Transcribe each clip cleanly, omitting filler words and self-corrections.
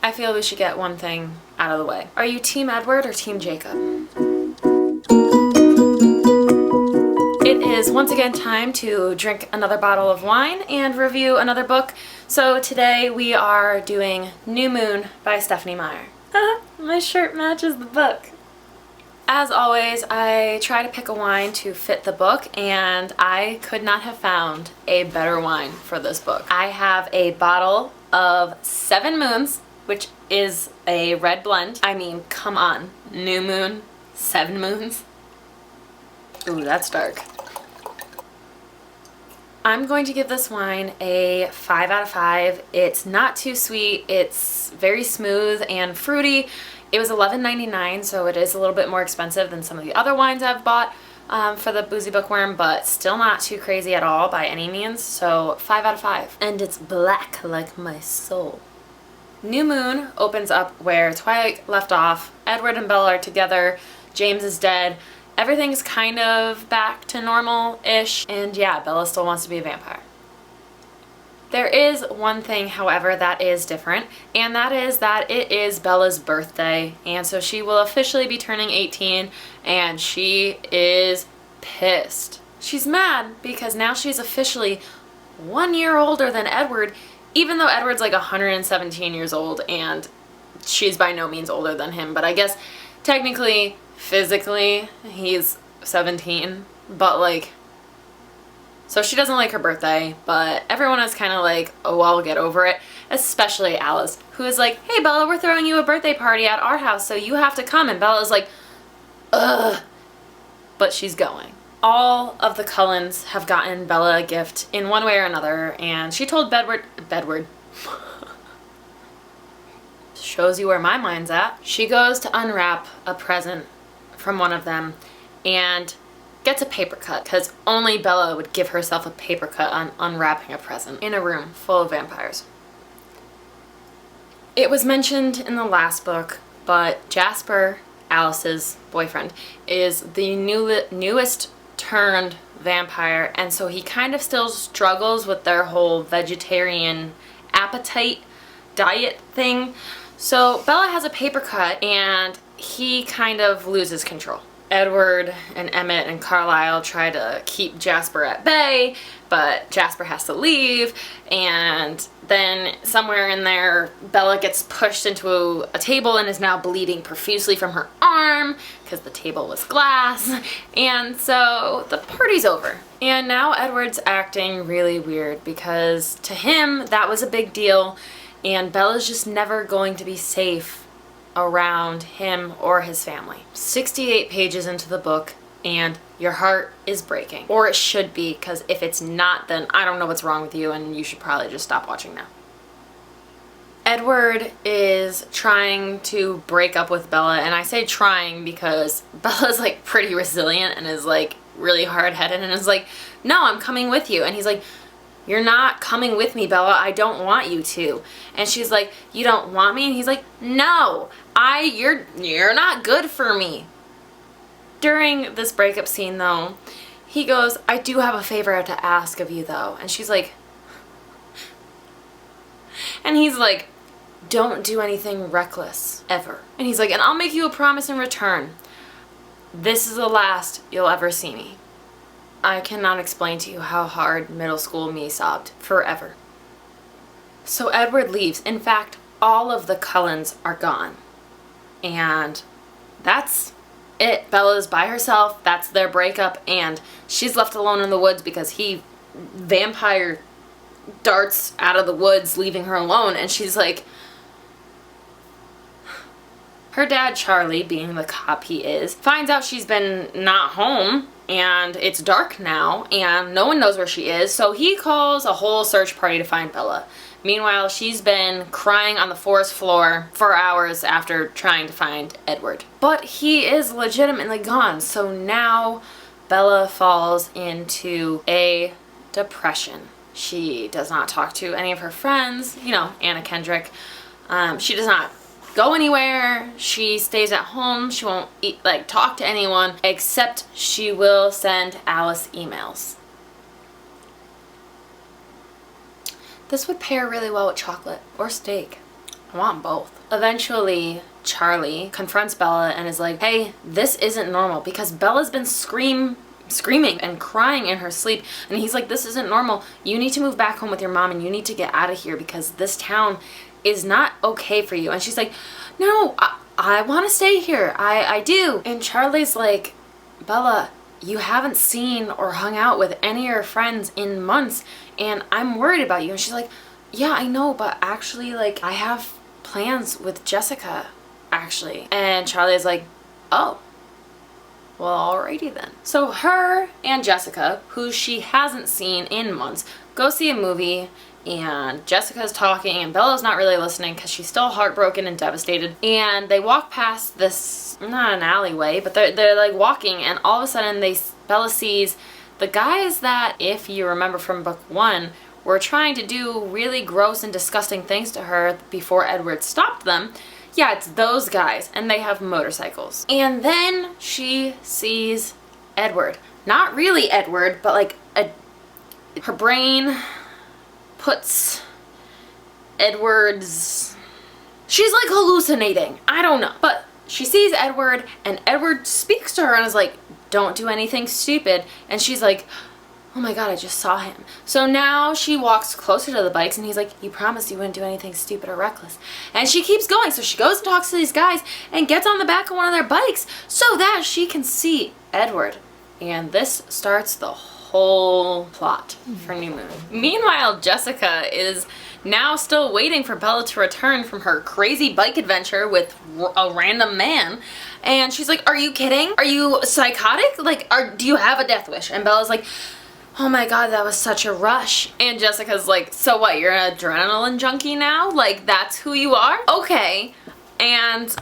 I feel we should get one thing out of the way. Are you Team Edward or Team Jacob? It is once again time to drink another bottle of wine and review another book. So today we are doing New Moon by Stephanie Meyer. My shirt matches the book. As always, I try to pick a wine to fit the book, and I could not have found a better wine for this book. I have a bottle of 7 Moons, which is a red blend. I mean, come on. New Moon, 7 Moons. Ooh, that's dark. I'm going to give this wine a 5 out of 5. It's not too sweet. It's very smooth and fruity. It was $11.99, so it is a little bit more expensive than some of the other wines I've bought for the BoozyBookworm, but still not too crazy at all by any means, so 5 out of 5. And it's black like my soul. New Moon opens up where Twilight left off. Edward and Bella are together. James is dead. Everything's kind of back to normal-ish, and yeah, Bella still wants to be a vampire. There is one thing, however, that is different, and that is that it is Bella's birthday, and so she will officially be turning 18, and she is pissed. She's mad because now she's officially 1 year older than Edward, even though Edward's like 117 years old, and she's by no means older than him, but I guess technically, physically, he's 17, but like, so she doesn't like her birthday, but everyone is kind of like, oh, I'll get over it, especially Alice, who is like, hey Bella, we're throwing you a birthday party at our house, so you have to come, and Bella's like, ugh, but she's going. All of the Cullens have gotten Bella a gift in one way or another, and she told Bedward, shows you where my mind's at. She goes to unwrap a present from one of them, and gets a paper cut, because only Bella would give herself a paper cut on unwrapping a present in a room full of vampires. It was mentioned in the last book, but Jasper, Alice's boyfriend, is the newest turned vampire, and so he kind of still struggles with their whole vegetarian appetite diet thing. So Bella has a paper cut, and he kind of loses control. Edward and Emmett and Carlisle try to keep Jasper at bay, but Jasper has to leave, and then somewhere in there, Bella gets pushed into a table and is now bleeding profusely from her arm because the table was glass, and so the party's over. And now Edward's acting really weird because to him, that was a big deal, and Bella's just never going to be safe around him or his family. 68 pages into the book, and your heart is breaking. Or it should be, because if it's not, then I don't know what's wrong with you, and you should probably just stop watching now. Edward is trying to break up with Bella, and I say trying because Bella's like pretty resilient and is like really hard-headed and is like, no, I'm coming with you. And he's like, you're not coming with me, Bella. I don't want you to. And she's like, you don't want me? And he's like, no, you're not good for me. During this breakup scene, though, he goes, I do have a favor to ask of you, though. And she's like, and he's like, don't do anything reckless, ever. And he's like, and I'll make you a promise in return. This is the last you'll ever see me. I cannot explain to you how hard middle school me sobbed forever. So Edward leaves. In fact, all of the Cullens are gone. And that's it. Bella's by herself. That's their breakup. And she's left alone in the woods because he vampire darts out of the woods, leaving her alone. And she's like, her dad, Charlie, being the cop he is, finds out she's been not home, and it's dark now, and no one knows where she is, so he calls a whole search party to find Bella. Meanwhile, she's been crying on the forest floor for hours after trying to find Edward. But he is legitimately gone, so now Bella falls into a depression. She does not talk to any of her friends, you know, Anna Kendrick. She does not go anywhere. She stays at home. She won't talk to anyone, except she will send Alice emails. This would pair really well with chocolate or steak. I want both. Eventually, Charlie confronts Bella and is like, hey, this isn't normal, because Bella's been screaming and crying in her sleep, and he's like, this isn't normal. You need to move back home with your mom, and you need to get out of here because this town is not okay for you. And she's like, no, I want to stay here. I do. And Charlie's like, Bella, you haven't seen or hung out with any of your friends in months, and I'm worried about you. And she's like, yeah, I know, but actually, like, I have plans with Jessica, actually. And Charlie's like, oh, well, alrighty then. So her and Jessica, who she hasn't seen in months, go see a movie, and Jessica's talking and Bella's not really listening because she's still heartbroken and devastated. And they walk past this, not an alleyway, but they're like walking, and all of a sudden Bella sees the guys that, if you remember from book 1, were trying to do really gross and disgusting things to her before Edward stopped them. Yeah, it's those guys, and they have motorcycles. And then she sees Edward. Not really Edward, but like her brain puts Edward's... She's like hallucinating. I don't know. But she sees Edward, and Edward speaks to her and is like, don't do anything stupid. And she's like, oh my god, I just saw him. So now she walks closer to the bikes, and he's like, you promised you wouldn't do anything stupid or reckless. And she keeps going. So she goes and talks to these guys and gets on the back of one of their bikes so that she can see Edward. And this starts the whole plot for New Moon. Meanwhile, Jessica is now still waiting for Bella to return from her crazy bike adventure with a random man. And she's like, are you kidding? Are you psychotic? Like, do you have a death wish? And Bella's like, oh my god, that was such a rush. And Jessica's like, so what, you're an adrenaline junkie now? Like, that's who you are? Okay. And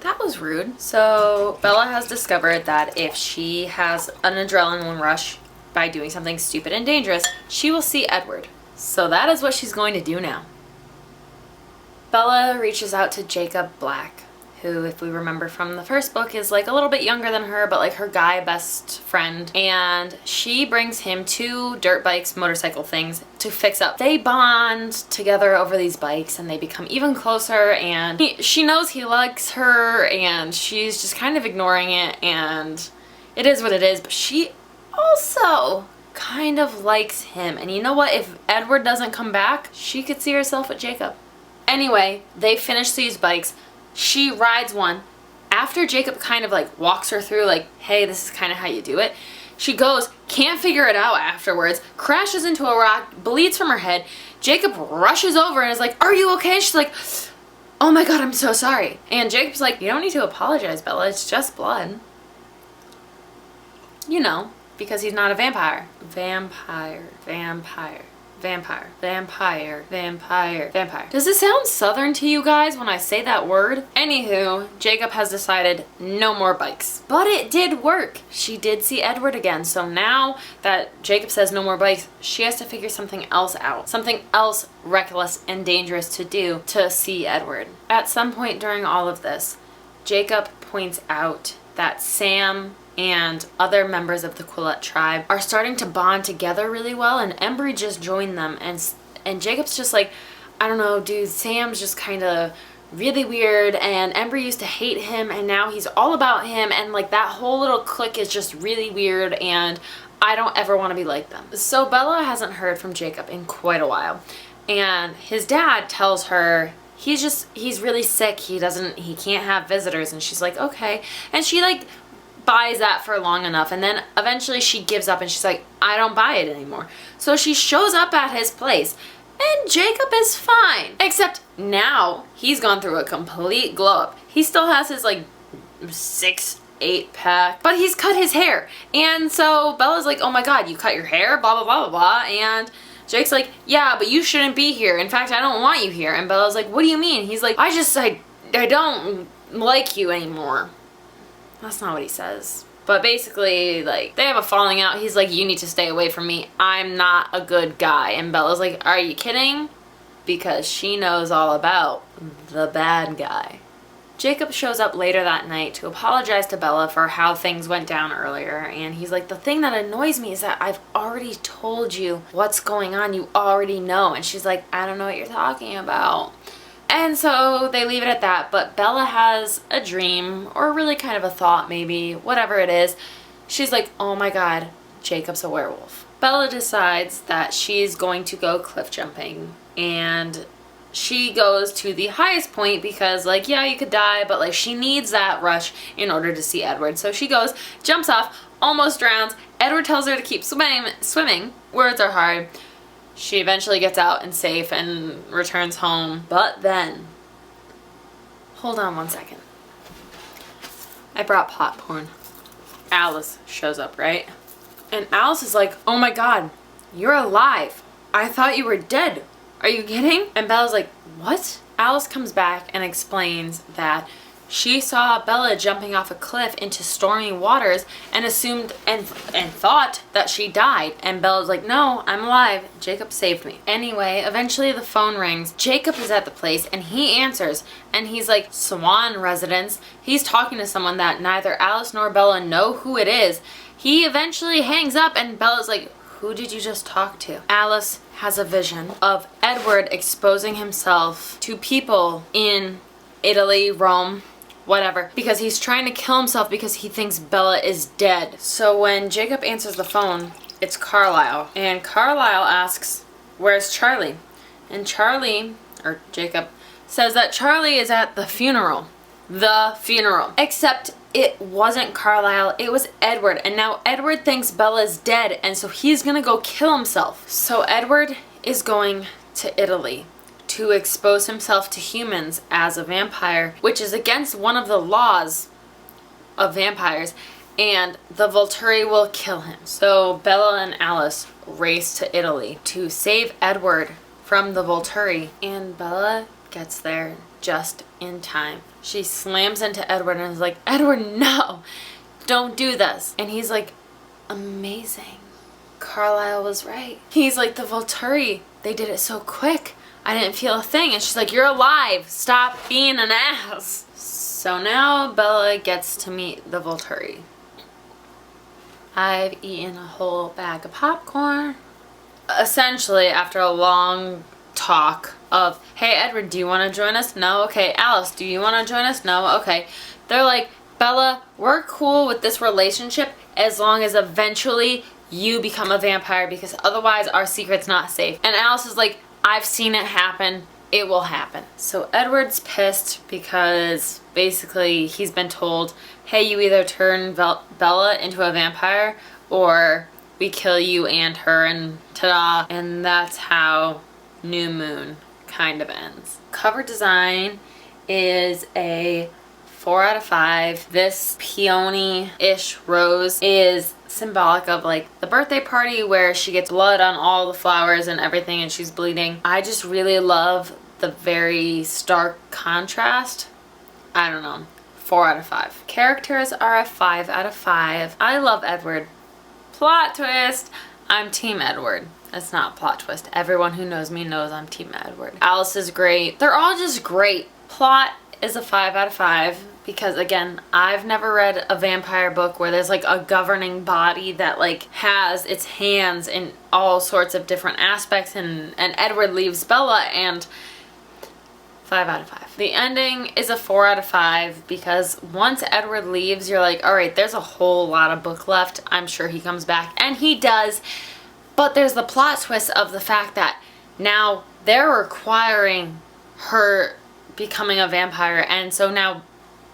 that was rude. So Bella has discovered that if she has an adrenaline rush by doing something stupid and dangerous, she will see Edward. So that is what she's going to do now. Bella reaches out to Jacob Black, who, if we remember from the first book, is like a little bit younger than her, but like her guy best friend. And she brings him 2 dirt bikes, motorcycle things, to fix up. They bond together over these bikes, and they become even closer, and she knows he likes her, and she's just kind of ignoring it, and it is what it is. But she also kind of likes him. And you know what? If Edward doesn't come back, she could see herself with Jacob. Anyway, they finish these bikes. She rides one. After Jacob kind of like walks her through, like, hey, this is kind of how you do it, she goes, can't figure it out afterwards, crashes into a rock, bleeds from her head. Jacob rushes over and is like, are you okay? And she's like, oh my god, I'm so sorry. And Jacob's like, you don't need to apologize, Bella, it's just blood. You know, because he's not a vampire. Vampire. Does it sound southern to you guys when I say that word? Anywho, Jacob has decided no more bikes. But it did work. She did see Edward again. So now that Jacob says no more bikes, she has to figure something else out. Something else reckless and dangerous to do to see Edward. At some point during all of this, Jacob points out that Sam and other members of the Quillette tribe are starting to bond together really well, and Embry just joined them, and Jacob's just like, I don't know, dude, Sam's just kind of really weird, and Embry used to hate him, and now he's all about him, and like that whole little clique is just really weird, and I don't ever want to be like them. So Bella hasn't heard from Jacob in quite a while, and his dad tells her he's really sick, he can't have visitors, and she's like, okay, and she like buys that for long enough, and then eventually she gives up and she's like, I don't buy it anymore. So she shows up at his place, and Jacob is fine, except now he's gone through a complete glow up. He still has his like 6'8" pack, but he's cut his hair. And so Bella's like, oh my god, you cut your hair, blah blah blah blah blah. And Jake's like, yeah, but you shouldn't be here, in fact I don't want you here. And Bella's like, what do you mean? He's like, I don't like you anymore. That's not what he says. But basically, like, they have a falling out. He's like, you need to stay away from me. I'm not a good guy. And Bella's like, are you kidding? Because she knows all about the bad guy. Jacob shows up later that night to apologize to Bella for how things went down earlier, and he's like, the thing that annoys me is that I've already told you what's going on. You already know. And she's like, I don't know what you're talking about. And so they leave it at that, but Bella has a dream, or really kind of a thought maybe, whatever it is. She's like, oh my god, Jacob's a werewolf. Bella decides that she's going to go cliff jumping, and she goes to the highest point because, like, yeah, you could die, but, like, she needs that rush in order to see Edward. So she goes, jumps off, almost drowns. Edward tells her to keep swimming. Words are hard. She eventually gets out and safe and returns home. But then, hold on one second. I brought popcorn. Alice shows up, right? And Alice is like, oh my god, you're alive. I thought you were dead. Are you kidding? And Bella's like, what? Alice comes back and explains that she saw Bella jumping off a cliff into stormy waters and assumed and thought that she died. And Bella's like, no, I'm alive. Jacob saved me. Anyway, eventually the phone rings. Jacob is at the place and he answers. And he's like, Swan residence. He's talking to someone that neither Alice nor Bella know who it is. He eventually hangs up and Bella's like, who did you just talk to? Alice has a vision of Edward exposing himself to people in Italy, Rome, whatever, because he's trying to kill himself because he thinks Bella is dead. So when Jacob answers the phone, it's Carlisle. And Carlisle asks, where's Charlie? And Jacob, says that Charlie is at the funeral. The funeral. Except it wasn't Carlisle, it was Edward. And now Edward thinks Bella's dead, and so he's gonna go kill himself. So Edward is going to Italy to expose himself to humans as a vampire, which is against one of the laws of vampires, and the Volturi will kill him. So Bella and Alice race to Italy to save Edward from the Volturi, and Bella gets there just in time. She slams into Edward and is like, Edward, no, don't do this. And he's like, amazing. Carlisle was right. He's like, the Volturi, they did it so quick. I didn't feel a thing. And she's like, you're alive. Stop being an ass. So now Bella gets to meet the Volturi. I've eaten a whole bag of popcorn. Essentially, after a long talk of, hey Edward, do you want to join us? No? Okay. Alice, do you want to join us? No? Okay. They're like, Bella, we're cool with this relationship as long as eventually you become a vampire, because otherwise our secret's not safe. And Alice is like, I've seen it happen. It will happen. So Edward's pissed because basically he's been told, hey, you either turn Bella into a vampire or we kill you and her, and ta-da. And that's how New Moon kind of ends. Cover design is a 4 out of 5. This peony-ish rose is symbolic of like the birthday party where she gets blood on all the flowers and everything and she's bleeding. I just really love the very stark contrast. I don't know. 4 out of 5. Characters are a 5 out of 5. I love Edward. Plot twist. I'm Team Edward. It's not a plot twist. Everyone who knows me knows I'm Team Edward. Alice is great. They're all just great. Plot is a 5 out of 5 because, again, I've never read a vampire book where there's like a governing body that like has its hands in all sorts of different aspects, and Edward leaves Bella, and 5 out of 5. The ending is a 4 out of 5 because once Edward leaves, you're like, all right, there's a whole lot of book left. I'm sure he comes back, and he does. But there's the plot twist of the fact that now they're requiring her becoming a vampire, and so now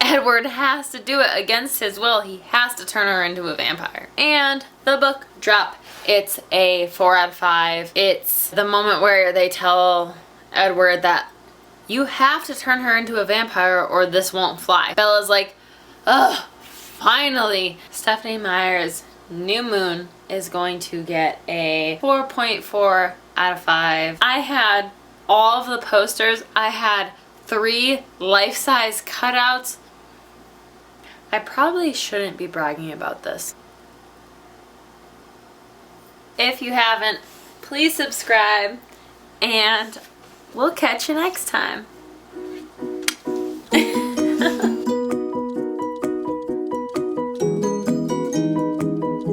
Edward has to do it against his will. He has to turn her into a vampire. And the book drop. It's a 4 out of 5. It's the moment where they tell Edward that you have to turn her into a vampire or this won't fly. Bella's like, ugh, finally. Stephanie Meyer's New Moon is going to get a 4.4 out of 5. I had all of the posters. I had 3 life-size cutouts. I probably shouldn't be bragging about this. If you haven't, please subscribe, and we'll catch you next time.